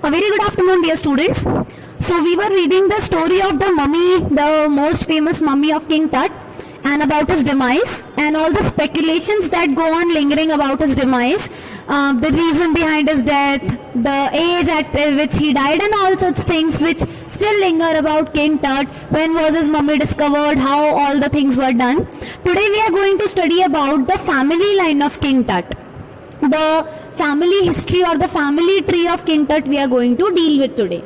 A very good afternoon, dear students. So we were reading the story of the mummy, the most famous mummy of King Tut, and about his demise, and all the speculations that go on lingering about his demise, the reason behind his death, the age at which he died, and all such things which still linger about King Tut. When was his mummy discovered? How all the things were done. Today we are going to study about the family line of King Tut. The family history or the family tree of King Tut we are going to deal with today.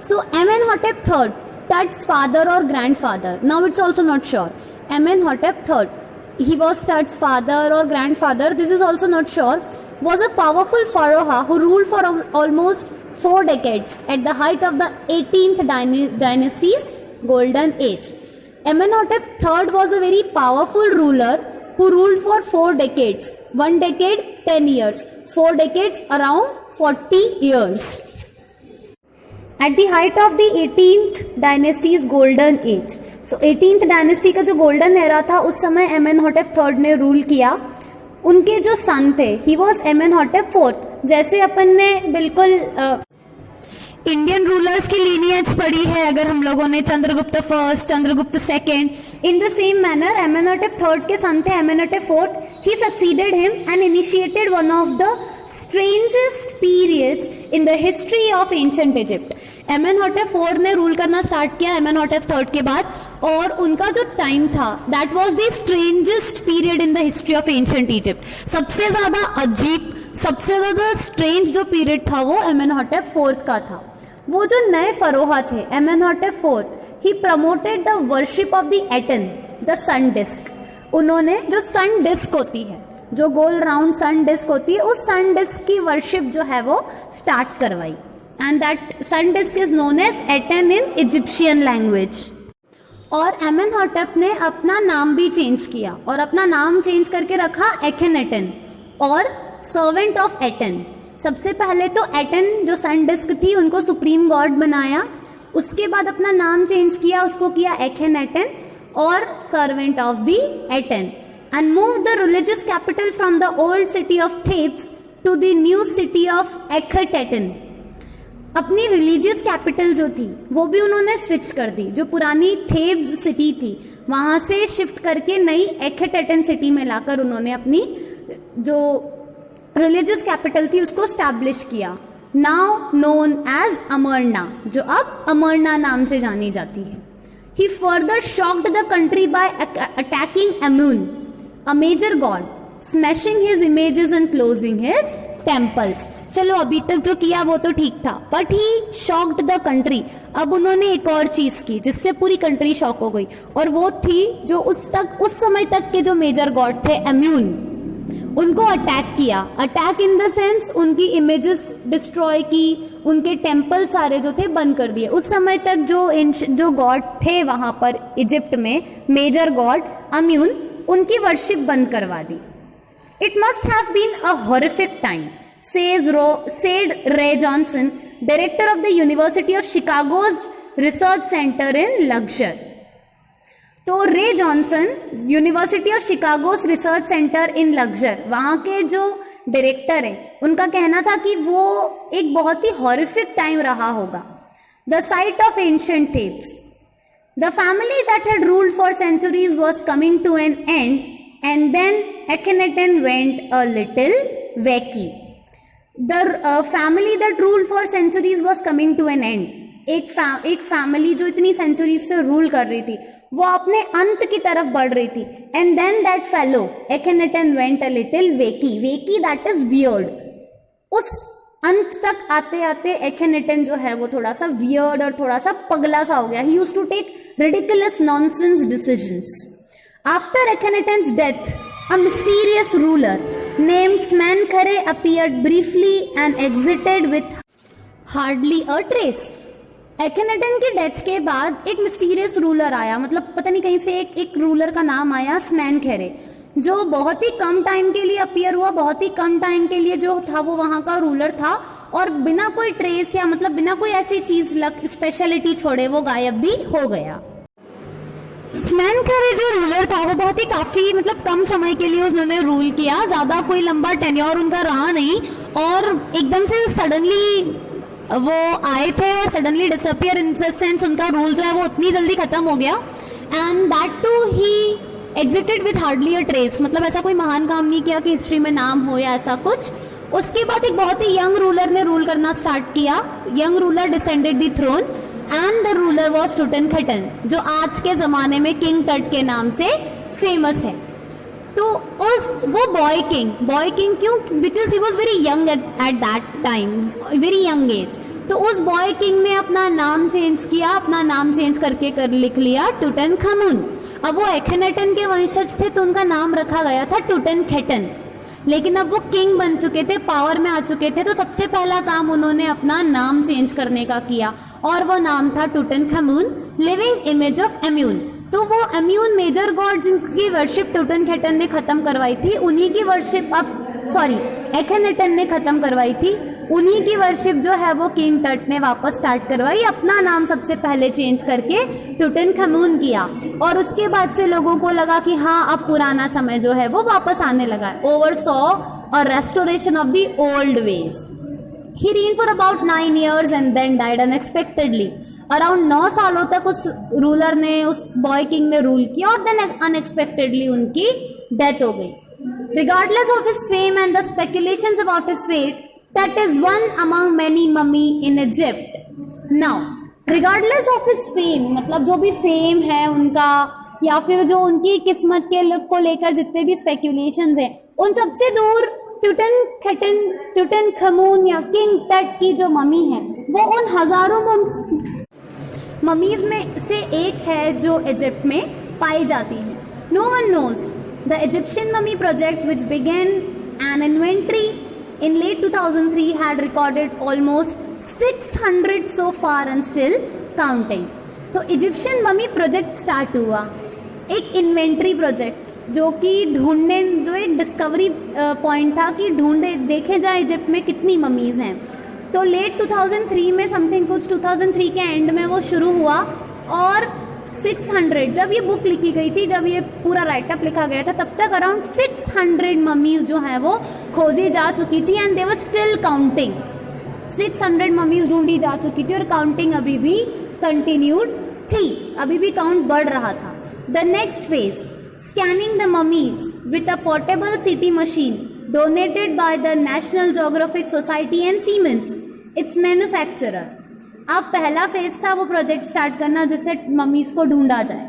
So Amenhotep III, Tut's father or grandfather, now it's also not sure. Amenhotep III, he was Tut's father or grandfather, this is also not sure, was a powerful pharaoh who ruled for almost 4 decades at the height of the 18th dynasty's golden age. Amenhotep III was a very powerful ruler who ruled for 4 decades. 1 decade, 10 years. 4 decades, around 40 years. At the height of the 18th dynasty's golden age. So 18th dynasty का जो golden era था, उस समय Amenhotep III ने rule किया. उनके जो सन थे, he was Amenhotep IV. जैसे अपन ने बिल्कुल इंडियन रूलर्स की लीनियज पढ़ी है अगर हम लोगों ने, Chandragupta first, Chandragupta second, in the same manner Amenhotep third के सन थे Amenhotep fourth. He succeeded him and initiated one of the strangest periods in the history of ancient Egypt. Amenhotep fourth ने रूल करना स्टार्ट किया Amenhotep third के बाद, और उनका जो टाइम था that was the strangest period in the history of ancient Egypt. सबसे ज्यादा अजीब, सबसे ज्यादा स्ट्रेंज जो पीरियड था वो एमेनोटेप फोर्थ का था. वो जो नए फरोहा थे Amenhotep fourth, he promoted the worship of the Aten, the sun disc. उन्होंने जो सन डिस्क होती है, जो गोल राउंड सन डिस्क होती है, उस सन डिस्क की वर्शिप जो है वो स्टार्ट करवाई. And that sun disc is known as Aten in Egyptian language. और एमेनहोटेप ने अपना नाम भी चेंज किया और अपना नाम चेंज करके रखा एखेनेटन और सर्वेंट ऑफ एटन. सबसे पहले तो एटन जो सन डिस्क थी उनको सुप्रीम गॉड बनाया, उसके बाद अपना नाम चेंज किया, उसको किया एखेनेटन और servant of the Aten. And move the religious capital from the old city of Thebes to the new city of Akhetaten. अपनी रिलीजियस कैपिटल जो थी वो भी उन्होंने स्विच कर दी. जो पुरानी थेब्स सिटी थी वहां से शिफ्ट करके नई एखेटेटन सिटी में लाकर उन्होंने अपनी जो रिलीजियस कैपिटल थी उसको स्टैब्लिश किया. नाउ नोन एज अमरना, जो अब अमरना नाम से जानी जाती है. He further shocked the country by attacking Amun, a major god, smashing his images and closing his temples. चलो अभी तक जो किया वो तो ठीक था, but he shocked the country. अब उन्होंने एक और चीज की जिससे पूरी कंट्री शॉक हो गई, और वो थी जो उस समय तक के जो मेजर गॉड थे अम्यून, उनको अटैक किया. अटैक इन द सेंस उनकी इमेजेस डिस्ट्रॉय की, उनके टेम्पल सारे जो थे बंद कर दिए. उस समय तक जो गॉड थे वहां पर इजिप्ट में, मेजर गॉड अम्यून, उनकी वर्शिप बंद करवा दी. It must have been a horrific time, said Ray Johnson, director of the University of Chicago's Research Center in Luxor. तो Ray Johnson, university of Chicago's research centre in Luxor, वहां के जो director है, उनका कहना था कि वो एक बहुत ही हॉरिफिक टाइम रहा होगा. The site of ancient Thebes, the family that had ruled for centuries was coming to an end, and then Akhenaten went a little wacky. The family that ruled for centuries was coming to an end. एक family जो इतनी centuries से rule कर रही थी वो अपने अंत की तरफ बढ़ रही थी. And then that fellow Akhenaten went a little wacky. Wacky that is weird. उस अंत तक आते आते Akhenaten जो है वो थोड़ा सा वियर्ड और थोड़ा सा पगला सा हो गया. He used to take ridiculous nonsense decisions. After Akhenaten's death, a mysterious ruler named Smenkhare appeared briefly and exited with hardly a trace. Akhenaten के डेथ के बाद एक मिस्टीरियस रूलर आया, मतलब पता नहीं कहीं से एक रूलर का नाम आया स्मेनखेरे, जो बहुत ही कम टाइम के लिए अपीयर हुआ. बहुत ही कम टाइम के लिए जो था वो वहां का रूलर था, और बिना कोई ट्रेस या मतलब बिना कोई ऐसी चीज स्पेशलिटी छोड़े वो गायब भी हो गया. स्मेनखेरे जो रूलर था वो बहुत ही काफी मतलब कम समय के लिए उन्होंने रूल किया, ज्यादा कोई लंबा टेन्योर उनका रहा नहीं, और एकदम से सडनली वो आए थे और suddenly disappear, in the sense उनका रूल जो है वो उतनी जल्दी खत्म हो गया, and that too he exited with hardly a trace, मतलब ऐसा कोई महान काम नहीं किया कि हिस्ट्री में नाम हो या ऐसा कुछ। उसके बाद एक बहुत ही यंग रूलर ने रूल करना स्टार्ट किया, young ruler descended the throne and the ruler was Tutankhaten, जो आज के जमाने में किंग टट के नाम से फेमस है। तो वो बॉय किंग क्यों? Because he was very young at that time, very young age. तो उस बॉय किंग ने अपना नाम चेंज किया, अपना नाम चेंज करके लिख लिया टुटनखमुन। अब वो एखनाटन के वंशज थे तो उनका नाम रखा गया था टुटनखटन, लेकिन अब वो किंग बन चुके थे, पावर में आ चुके थे, तो सबसे पहला काम उन्होंने अपना नाम चेंज करने का किया और वो नाम था टुटनखमुन, लिविंग इमेज ऑफ एम्यून। तो वो एम्यून मेजर गॉड जिनकी वर्शिप टुटनखटन ने खत्म करवाई थी, उन्हीं की वर्शिप एखनाटन ने खत्म करवाई थी, उन्हीं की वर्शिप जो है वो किंग टट ने वापस स्टार्ट करवाई, अपना नाम सबसे पहले चेंज करके टुटनखमुन किया। और उसके बाद से लोगों को लगा कि हाँ अब पुराना समय जो है वो वापस आने लगा है। Oversaw a restoration of the old ways. He reigned for about 9 years and then died unexpectedly. Around 9 सालों तक उस रूलर ने, उस बॉय किंग ने रूल किया और देन अनएक्सपेक्टेडली उनकी डेथ हो गई। Regardless of his fame and the speculations about his fate, that is one among many mummy in Egypt. Now, regardless of his fame, मतलब जो भी फेम है उनका या फिर जो उनकी किस्मत के लुक को लेकर जितने भी स्पेक्यूलेशंस हैं, उन सबसे दूर टुटनखमुन या किंग टट की जो मम्मी है वो उन हजारों ममीज में से एक है जो इजिप्ट में पाई जाती है। No one knows the Egyptian mummy project which began an inventory in late 2003 had recorded almost 600 so far and still counting. तो इजिप्शियन मम्मी प्रोजेक्ट स्टार्ट हुआ, एक इन्वेंट्री प्रोजेक्ट जो कि ढूंढने, जो एक डिस्कवरी पॉइंट था कि ढूंढे देखे जाए इजिप्ट में कितनी ममीज हैं। तो लेट 2003 में समथिंग कुछ 2003 के एंड में वो शुरू हुआ और 600, जब ये बुक लिखी गई थी, जब ये पूरा राइटअप लिखा गया था, तब तक अराउंड 600 ममीज जो है वो खोजी जा चुकी थी and they were still counting. 600 mummies ढूंढी जा चुकी थी और काउंटिंग अभी भी कंटिन्यूड थी, अभी भी काउंट बढ़ रहा था। The next phase, scanning the mummies with a portable CT machine donated by the National Geographic Society and Siemens, its manufacturer. अब पहला फेज था वो प्रोजेक्ट स्टार्ट करना जिससे मम्मीज को ढूंढा जाए।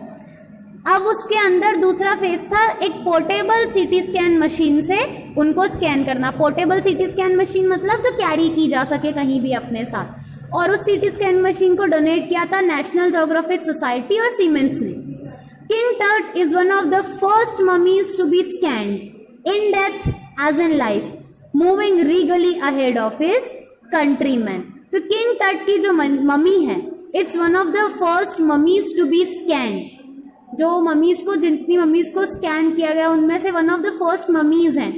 अब उसके अंदर दूसरा फेज था एक पोर्टेबल सीटी स्कैन मशीन से उनको स्कैन करना। पोर्टेबल सीटी स्कैन मशीन मतलब जो कैरी की जा सके कहीं भी अपने साथ, और उस सीटी स्कैन मशीन को डोनेट किया था नेशनल जोग्राफिक सोसाइटी और सीमेंस ने। King Tut is one of the first mummies to be scanned in death as in life, moving regally ahead of his countrymen. तो King Tut की जो mummy है, it's one of the first mummies to be scanned. जो mummies को, जितनी mummies को scan किया गया उनमें से one of the first mummies हैं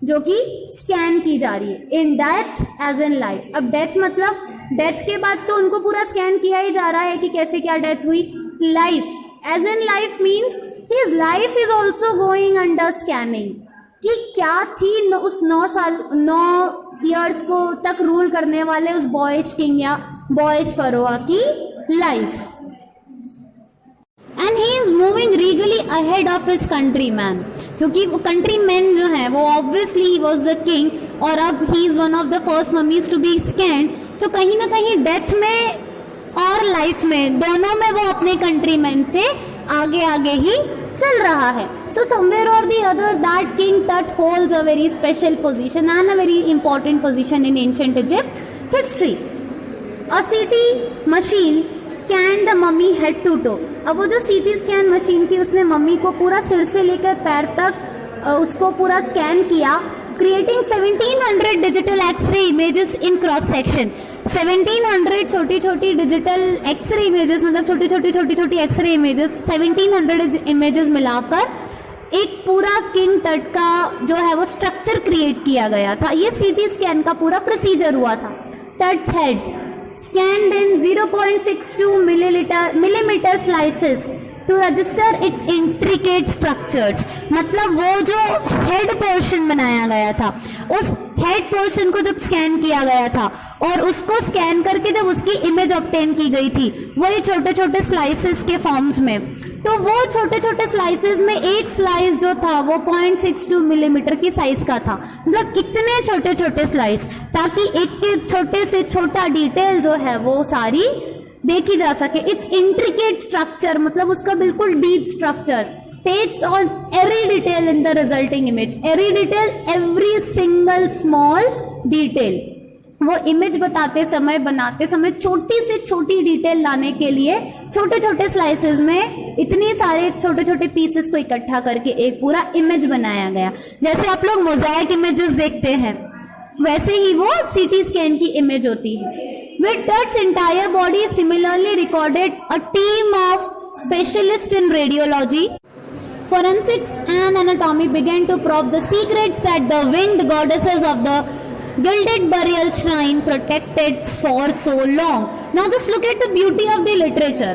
जो कि स्कैन की जा रही है in death as in life. अब डेथ मतलब डेथ के बाद तो उनको पूरा स्कैन किया ही जा रहा है कि कैसे क्या डेथ हुई। Life as in life means his life is also going under scanning, कि क्या थी उस 9 years को तक रूल करने वाले उस बॉयश किंग या बॉयश फरोआ की life. And he is moving regally ahead of his countryman, क्योंकि वो कंट्रीमैन जो है वो obviously he was the king और अब he is one of the first mummies to be scanned. तो कहीं ना कहीं डेथ में और लाइफ में दोनों में वो अपने कंट्रीमैन से आगे आगे ही चल रहा है। सो समवेयर और the other that king Tut holds a very special position and a very important position in ancient Egypt history. A CT machine scan the mummy head to toe. अब वो जो सीटी स्कैन मशीन थी उसने mummy को पूरा सिर से लेकर पैर तक उसको पूरा स्कैन किया, creating 1700 digital X-ray images in cross section। 1700 छोटी छोटी डिजिटल एक्सरे इमेजेस, मतलब छोटी छोटी एक्सरे इमेजेस 1700 इमेजेस मिलाकर एक पूरा किंग टट का जो है वो स्ट्रक्चर क्रिएट किया गया था। ये सीटी स्कैन का पूरा प्रोसीजर हुआ था। टट्स head scanned in 0.62 millimeter slices to register its intricate structures। मतलब वो जो हेड पोर्शन बनाया गया था उस हेड पोर्शन को जब स्कैन किया गया था और उसको स्कैन करके जब उसकी इमेज ऑब्टेन की गई थी वही छोटे छोटे स्लाइसेस के फॉर्म्स में, तो वो छोटे छोटे स्लाइसेस में एक स्लाइस जो था वो 0.62 मिलीमीटर की साइज का था। मतलब इतने छोटे छोटे स्लाइस, ताकि एक के छोटे से छोटा डिटेल जो है वो सारी देखी जा सके। इट्स इंट्रिकेट स्ट्रक्चर, मतलब उसका बिल्कुल deep structure takes on every detail in the resulting image, every detail, every single small detail। वो इमेज बताते समय, बनाते समय छोटी से छोटी डिटेल लाने के लिए छोटे छोटे स्लाइसेस में इतनी सारे छोटे छोटे पीसेस को इकट्ठा करके एक पूरा इमेज बनाया गया। जैसे आप लोग मोजाइक इमेजेस देखते हैं वैसे ही वो सीटी स्कैन की इमेज होती है। With touch entire body similarly recorded a team of specialist in radiology, forensics and anatomy began to probe the secrets that the winged goddesses of the gilded burial shrine protected for so long। Now just look at the beauty of the literature।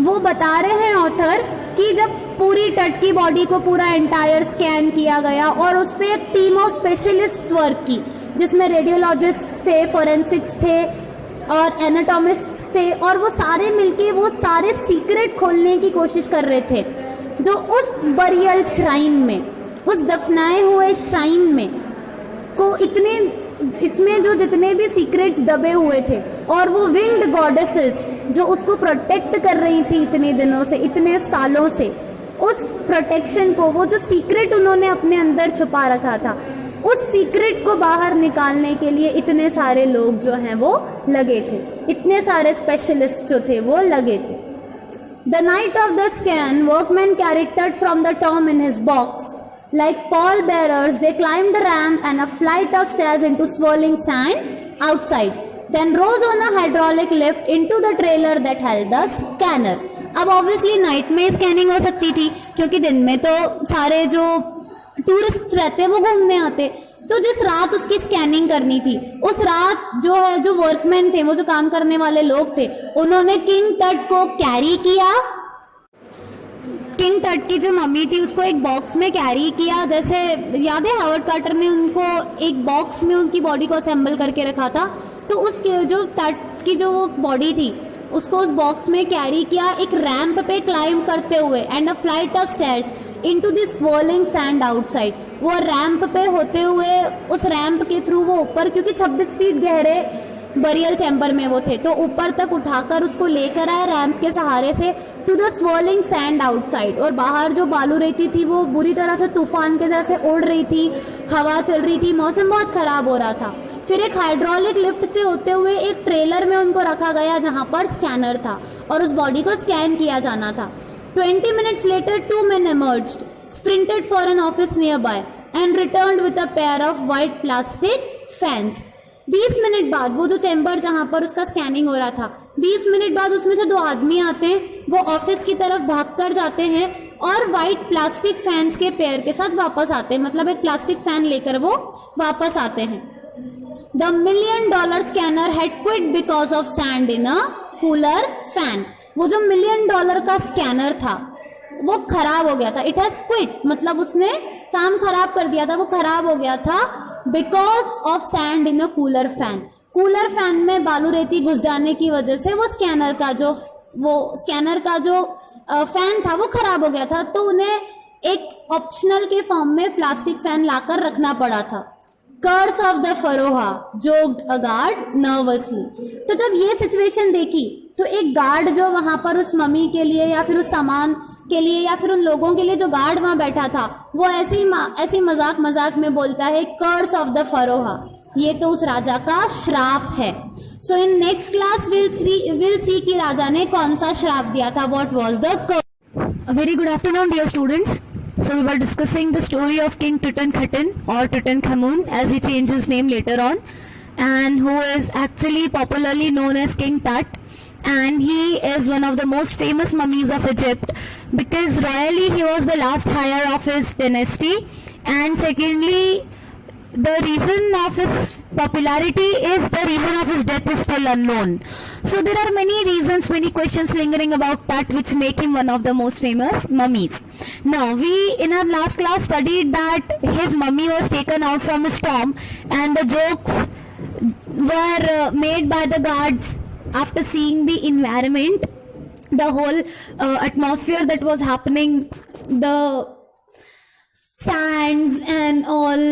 वो बता रहे हैं author कि जब पूरी तट की body को पूरा एंटायर स्कैन किया गया और उस पर एक टीम ऑफ स्पेशलिस्ट वर्क की, जिसमें रेडियोलॉजिस्ट थे, फोरेंसिक्स थे और एनाटॉमिस्ट थे, और वो सारे मिलके वो सारे सीक्रेट खोलने की कोशिश कर रहे थे जो उस बरियल श्राइन में, उस दफनाए हुए श्राइन में को इतने, इसमें जो जितने भी सीक्रेट्स दबे हुए थे, और वो विंग्ड गॉडेसेस जो उसको प्रोटेक्ट कर रही थी इतने दिनों से, इतने सालों से, उस प्रोटेक्शन को, वो जो सीक्रेट उन्होंने अपने अंदर छुपा रखा था, उस सीक्रेट को बाहर निकालने के लिए इतने सारे लोग जो हैं वो लगे थे, इतने सारे स्पेशलिस्ट जो थे वो लगे थे। The night of the scan, workmen carried Tut from the tomb in his box. Like pallbearers, they climbed a ramp and a flight of stairs into swirling sand outside. Then rose on a hydraulic lift into the trailer that held the scanner. अब obviously night में scanning हो सकती थी, क्योंकि दिन में तो सारे जो टूरिस्ट रहते वो घूमने आते, तो जिस रात उसकी स्कैनिंग करनी थी उस रात जो है, जो वर्कमैन थे, वो जो काम करने वाले लोग थे, उन्होंने किंग टट को कैरी किया, किंग टट की जो मम्मी थी उसको एक बॉक्स में कैरी किया। जैसे याद है हावर्ड कार्टर ने उनको एक बॉक्स में उनकी बॉडी को असेंबल करके रखा था, तो उसके जो टट की जो बॉडी थी उसको उस बॉक्स में कैरी किया, एक रैंप पे क्लाइंब करते हुए, and a flight of stairs into the swirling sand outside। वो रैंप पे होते हुए, उस रैंप के थ्रू वो ऊपर, क्योंकि 26 फीट गहरे बरियल चैम्बर में वो थे, तो ऊपर तक उठाकर उसको लेकर आए रैंप के सहारे से to the swirling sand outside। और बाहर जो बालू रहती थी वो बुरी तरह से तूफान के जैसे उड़ रही थी, हवा चल रही थी, मौसम बहुत खराब हो रहा था। फिर एक हाइड्रोलिक लिफ्ट से होते हुए एक ट्रेलर में उनको रखा गया जहां पर स्कैनर था और उस बॉडी को स्कैन किया जाना था। 20 minutes later, 2 men emerged, sprinted for an office nearby, and returned with a pair of white plastic fans। 20 minute बाद वो जो चैम्बर जहां पर उसका स्कैनिंग हो रहा था, 20 मिनट बाद उसमें से 2 आदमी आते हैं, वो ऑफिस की तरफ भागकर जाते हैं और व्हाइट प्लास्टिक फैंस के पेयर के साथ वापस आते हैं, मतलब एक प्लास्टिक फैन लेकर वो वापस आते हैं। The $1 million scanner had quit because of sand in a cooler fan। वो जो $1 million का स्कैनर था वो खराब हो गया था। इट हैज क्विट, मतलब उसने काम खराब कर दिया था, वो खराब हो गया था because of sand in a cooler fan. Cooler fan में बालू रेती घुस जाने की वजह से वो स्कैनर का जो फैन था वो खराब हो गया था, तो उन्हें एक ऑप्शनल के फॉर्म में प्लास्टिक फैन लाकर रखना पड़ा था। Curse of the pharaoh, joked a guard nervously. तो जब ये सिचुएशन देखी तो एक गार्ड जो वहां पर उस मम्मी के लिए या फिर उस सामान के लिए या फिर उन लोगों के लिए जो गार्ड वहां बैठा था, वो ऐसी मजाक में बोलता है, कर्स ऑफ द फरोहा, ये तो उस राजा का श्राप है। So in next class will see कि राजा ने कौन सा श्राप दिया था, what was the curse. A very good afternoon, dear students. So we were discussing the story of King Tutankhaten or Tutankhamun as he changed his name later on, and who is actually popularly known as King Tut, and he is one of the most famous mummies of Egypt because royally he was the last heir of his dynasty, and secondly the reason of his popularity is the reason of his death is still unknown. So there are many reasons, many questions lingering about Tut which make him one of the most famous mummies. Now we in our last class studied that his mummy was taken out from his tomb and the jokes were made by the guards after seeing the environment, the whole atmosphere that was happening, the sands and all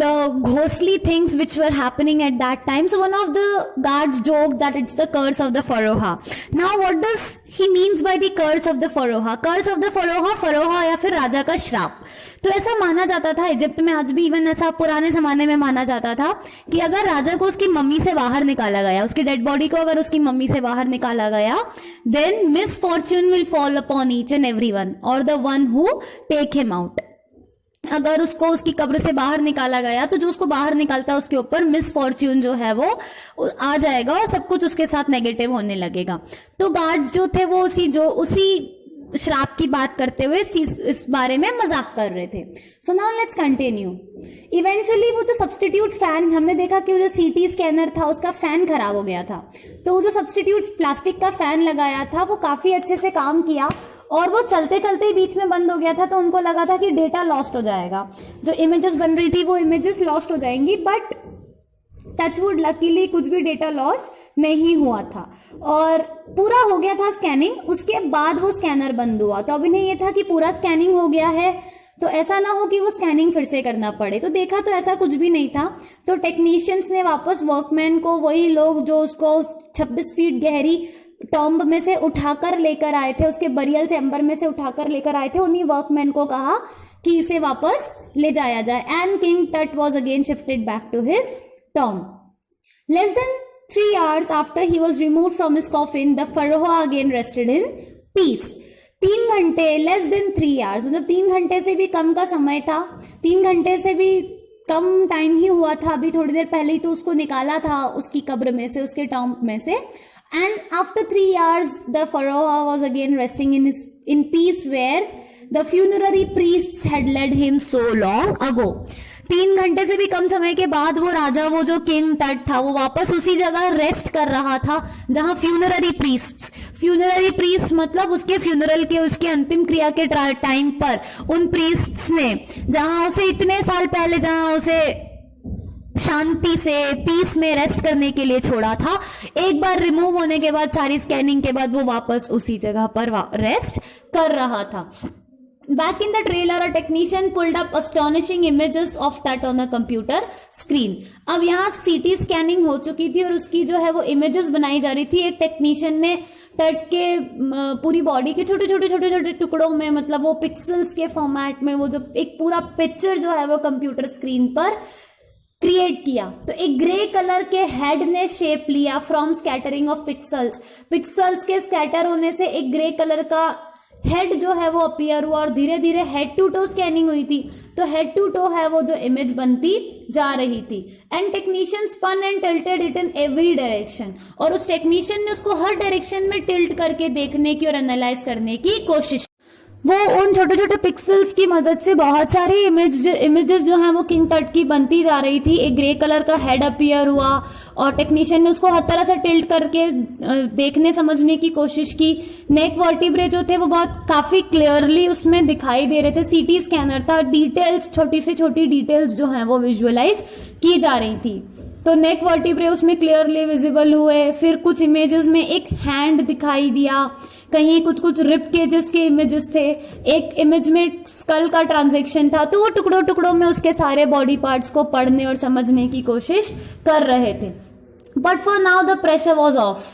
the ghostly things which were happening at that time. So one of the guards joked that it's the curse of the Pharaoh. Now what does he means by the curse of the Pharaoh? Curse of the Pharaoh या फिर राजा का श्राप. तो ऐसा माना जाता था Egypt में, आज भी इवन ऐसा पुराने जमाने में माना जाता था कि अगर राजा को उसकी मम्मी से बाहर निकाला गया, उसकी डेड बॉडी को अगर उसकी मम्मी से बाहर निकाला गया, then misfortune will fall upon each and everyone और the one who take him out. अगर उसको उसकी कब्र से बाहर निकाला गया तो जो उसको बाहर निकालता है उसके ऊपर मिसफॉर्च्यून जो है वो आ जाएगा और सब कुछ उसके साथ नेगेटिव होने लगेगा. तो गार्ड्स जो थे वो उसी श्राप की बात करते हुए इस बारे में मजाक कर रहे थे. So now let's continue. Eventually वो जो सब्स्टिट्यूट फैन, हमने देखा कि वो जो सीटी स्कैनर था उसका फैन खराब हो गया था, तो वो जो सब्स्टिट्यूट प्लास्टिक का फैन लगाया था वो काफी अच्छे से काम किया और वो चलते चलते बीच में बंद हो गया था. तो उनको लगा था कि डेटा लॉस्ट हो जाएगा, जो इमेजेस बन रही थी वो इमेजेस लॉस्ट हो जाएंगी, बट टचवुड लकीली कुछ भी डेटा लॉस नहीं हुआ था और पूरा हो गया था स्कैनिंग. उसके बाद वो स्कैनर बंद हुआ. तो अब इन्हें ये था कि पूरा स्कैनिंग हो गया है तो ऐसा ना हो कि वो स्कैनिंग फिर से करना पड़े. तो देखा तो ऐसा कुछ भी नहीं था. तो टेक्नीशियंस ने वापस वर्कमैन को, वही लोग जो उसको 26 फीट गहरी टॉम्ब में से उठाकर लेकर आए थे, उसके बरियल चैम्बर में से उठाकर लेकर आए थे, उन्हीं वर्कमैन को कहा कि इसे वापस ले जाया जाए. And king Tut was again shifted back to his tomb. Less than 3 hours after he was removed from his coffin, the pharaoh again rested in peace. 3 घंटे, less than 3 hours, मतलब 3 घंटे से भी कम का समय था, 3 घंटे से भी कम टाइम ही हुआ था. अभी थोड़ी देर पहले ही तो उसको निकाला था उसकी कब्र में से, उसके टॉम्ब में से. And after 3 hours, the pharaoh was again resting in peace where the funerary priests had led him so long ago. 3 घंटे से भी कम समय के बाद वो राजा, वो जो किंग टट था, वो वापस उसी जगह रेस्ट कर रहा था जहां फ्यूनररी प्रीस्ट मतलब उसके फ्यूनरल के, उसके अंतिम क्रिया के टाइम पर उन प्रीस्ट्स ने जहां उसे इतने साल पहले, जहां उसे शांति से पीस में रेस्ट करने के लिए छोड़ा था, एक बार रिमूव होने के बाद, सारी स्कैनिंग के बाद वो वापस उसी जगह पर रेस्ट कर रहा था. Back in the trailer, a technician pulled up astonishing images of Tut on a computer screen. अब यहाँ सीटी स्कैनिंग हो चुकी थी और उसकी जो है वो इमेजेस बनाई जा रही थी. एक टेक्नीशियन ने टट के पूरी बॉडी के छोटे छोटे टुकड़ों में, मतलब वो पिक्सल्स के फॉर्मेट में, वो जो एक पूरा पिक्चर जो है वो कंप्यूटर स्क्रीन पर क्रिएट किया. तो एक ग्रे कलर के हेड ने शेप लिया फ्रॉम स्कैटरिंग ऑफ पिक्सल्स के स्कैटर होने से एक ग्रे कलर का हेड जो है वो अपीयर हुआ और धीरे धीरे हेड टू टो स्कैनिंग हुई थी. तो हेड टू टो है वो जो इमेज बनती जा रही थी. And technician spun and tilted it in every direction, और उस टेक्नीशियन ने उसको हर डायरेक्शन में टिल्ट करके देखने की और एनालाइज करने की कोशिश. वो उन छोटे छोटे पिक्सल्स की मदद से बहुत सारी इमेजेस जो हैं वो किंग टट की बनती जा रही थी. एक ग्रे कलर का हेड अपीयर हुआ और टेक्नीशियन ने उसको हर तरह से टिल्ट करके देखने समझने की कोशिश की. नेक वर्टिब्रे जो थे वो बहुत काफी क्लियरली उसमें दिखाई दे रहे थे. सीटी स्कैनर था, डिटेल्स, छोटी से छोटी डिटेल्स जो हैं वो विजुअलाइज की जा रही थी. तो नेक वर्टिब्रे उसमें क्लियरली विजिबल हुए. फिर कुछ इमेजेस में एक हैंड दिखाई दिया, कहीं कुछ रिप केजेस के इमेजेस थे, एक इमेज में स्कल का ट्रांजैक्शन था. तो वो टुकड़ों टुकड़ों में उसके सारे बॉडी पार्ट्स को पढ़ने और समझने की कोशिश कर रहे थे. But for now the pressure was of.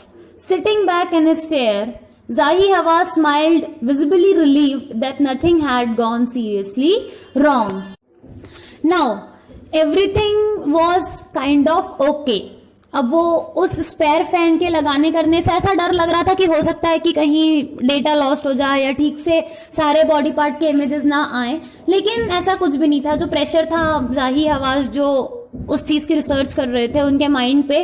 Sitting back in his chair, Zahi Hawass smiled, visibly relieved that nothing had gone seriously wrong. Now, everything was kind of okay. अब वो उस स्पेयर फैन के लगाने करने से ऐसा डर लग रहा था कि हो सकता है कि कहीं डेटा लॉस्ट हो जाए या ठीक से सारे बॉडी पार्ट के इमेजेस ना आए, लेकिन ऐसा कुछ भी नहीं था. जो प्रेशर था जाही हवास जो उस चीज की रिसर्च कर रहे थे उनके माइंड पे,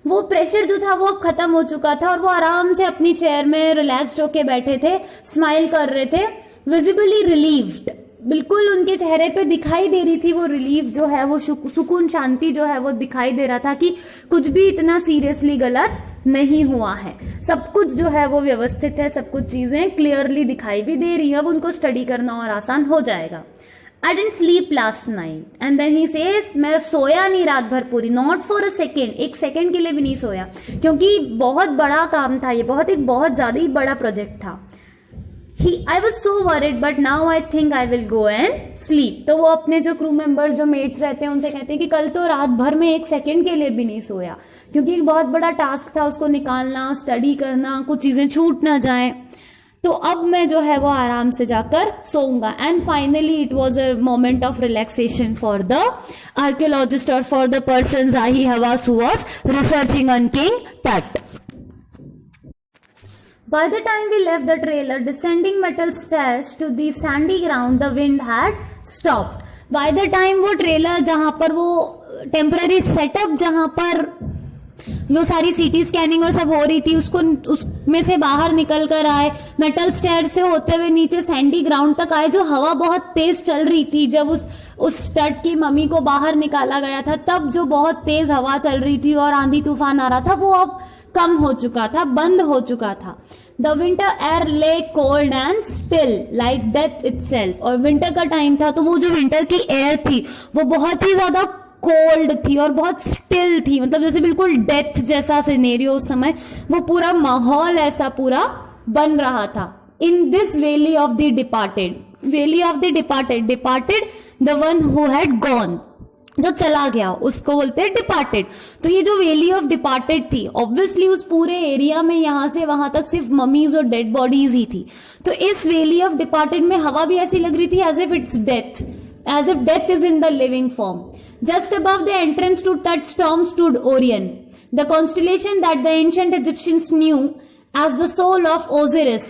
वो प्रेशर जो था वो अब खत्म हो चुका था और वो आराम से अपनी चेयर में रिलैक्स्ड होके बैठे थे, स्माइल कर रहे थे. विजिबली रिलीव्ड, बिल्कुल उनके चेहरे पे दिखाई दे रही थी वो रिलीफ जो है, वो सुकून शांति जो है वो दिखाई दे रहा था कि कुछ भी इतना सीरियसली गलत नहीं हुआ है, सब कुछ जो है वो व्यवस्थित है, सब कुछ चीजें क्लियरली दिखाई भी दे रही है, अब उनको स्टडी करना और आसान हो जाएगा। I didn't sleep last night and then he says मैं सोया नहीं रात भर पूरी, not for a second, एक सेकंड के लिए भी नहीं सोया, क्योंकि बहुत बड़ा काम था ये, बहुत ज्यादा ही बड़ा प्रोजेक्ट था। I was so worried but now I think I will go and sleep। तो वो अपने जो क्रू मेंबर्स जो मेट्स रहते हैं उनसे कहते हैं कि कल तो रात भर में एक सेकंड के लिए भी नहीं सोया, क्योंकि एक बहुत बड़ा टास्क था उसको निकालना, स्टडी करना, कुछ चीजें छूट ना जाए, तो अब मैं जो है वो आराम से जाकर सोऊंगा। And finally it was a moment of relaxation for the archaeologist और for the person Zahi Hawass who was researching on King Tut। By the time we left the trailer, descending metal stairs to the sandy ground, the wind had stopped। By the time वो trailer जहां पर वो temporary setup जहां पर वो सारी सीटी scanning और सब हो रही थी, उसमें से बाहर निकल कर आए, मेटल स्टेयर से होते हुए नीचे सैंडी ग्राउंड तक आए, जो हवा बहुत तेज चल रही थी जब उस टट की मम्मी को बाहर निकाला गया था, तब जो बहुत तेज हवा चल रही थी और आंधी तूफान आ रहा था वो अब कम हो चुका था, बंद हो चुका था। द विंटर एयर ले cold and still like death itself. और विंटर का टाइम था तो वो जो विंटर की एयर थी वो बहुत ही ज्यादा कोल्ड थी और बहुत स्टिल थी, मतलब जैसे बिल्कुल डेथ जैसा सिनेरियो उस समय, वो पूरा माहौल ऐसा पूरा बन रहा था। In this valley of the departed, valley of the departed the one who had gone, जो चला गया उसको बोलते हैं डिपार्टेड। तो ये जो वैली ऑफ डिपार्टेड थी, ऑब्वियसली उस पूरे एरिया में यहां से वहां तक सिर्फ ममीज और डेड बॉडीज ही थी, तो इस वैली ऑफ डिपार्टेड में हवा भी ऐसी लग रही थी as if it's death, as if death is in the living form। Just above the entrance to Tut storm stood Orion, the constellation that the ancient Egyptians knew as the soul of Osiris,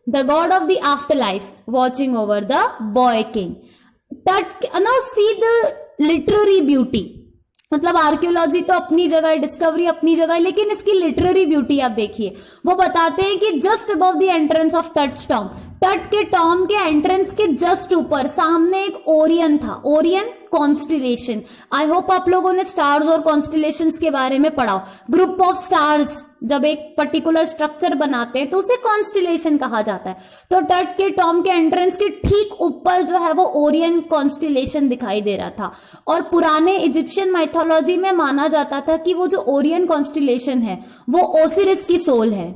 the god of the afterlife, watching over the boy king। Now see the literary beauty, मतलब archaeology तो अपनी जगह, discovery अपनी जगह, लेकिन इसकी literary beauty आप देखिए। वो बताते हैं कि just above the entrance of टट स्टॉर्म, टट के टॉम के एंट्रेंस के जस्ट ऊपर सामने एक ओरियन था, ओरियन कॉन्स्टिलेशन। आई होप आप लोगों ने स्टार्स और कॉन्स्टिलेशंस के बारे में पढ़ा। ग्रुप ऑफ स्टार्स जब एक पर्टिकुलर स्ट्रक्चर बनाते हैं तो उसे कॉन्स्टिलेशन कहा जाता है। तो टट के टॉम के एंट्रेंस के ठीक ऊपर जो है वो ओरियन कॉन्स्टिलेशन दिखाई दे रहा था, और पुराने इजिप्शियन माइथोलॉजी में माना जाता था कि वो जो ओरियन कॉन्स्टिलेशन है वो ओसिरिस की सोल है।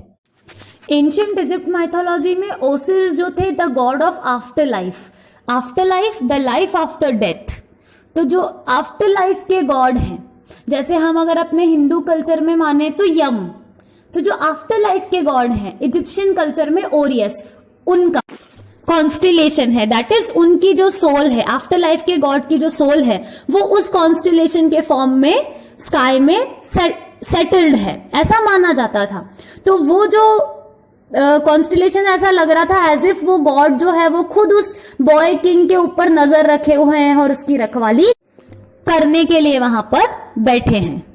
एंशिएंट इजिप्ट माइथोलॉजी में ओसिरिस जो थे the God of after life, after life the life after death. तो जो आफ्टर लाइफ के गॉड हैं, जैसे हम अगर अपने हिंदू कल्चर में माने तो यम, तो जो आफ्टर लाइफ के गॉड हैं इजिप्शियन कल्चर में ओरियस, उनका कॉन्स्टिलेशन है, दैट इज उनकी जो सोल है, आफ्टर लाइफ के गॉड की जो सोल है वो उस कॉन्स्टिलेशन के फॉर्म में स्काई में सेटल्ड है, ऐसा माना जाता था। तो वो जो कॉन्स्टिलेशन ऐसा लग रहा था एज इफ वो गॉड जो है वो खुद उस बॉय किंग के ऊपर नजर रखे हुए हैं और उसकी रखवाली करने के लिए वहां पर बैठे हैं।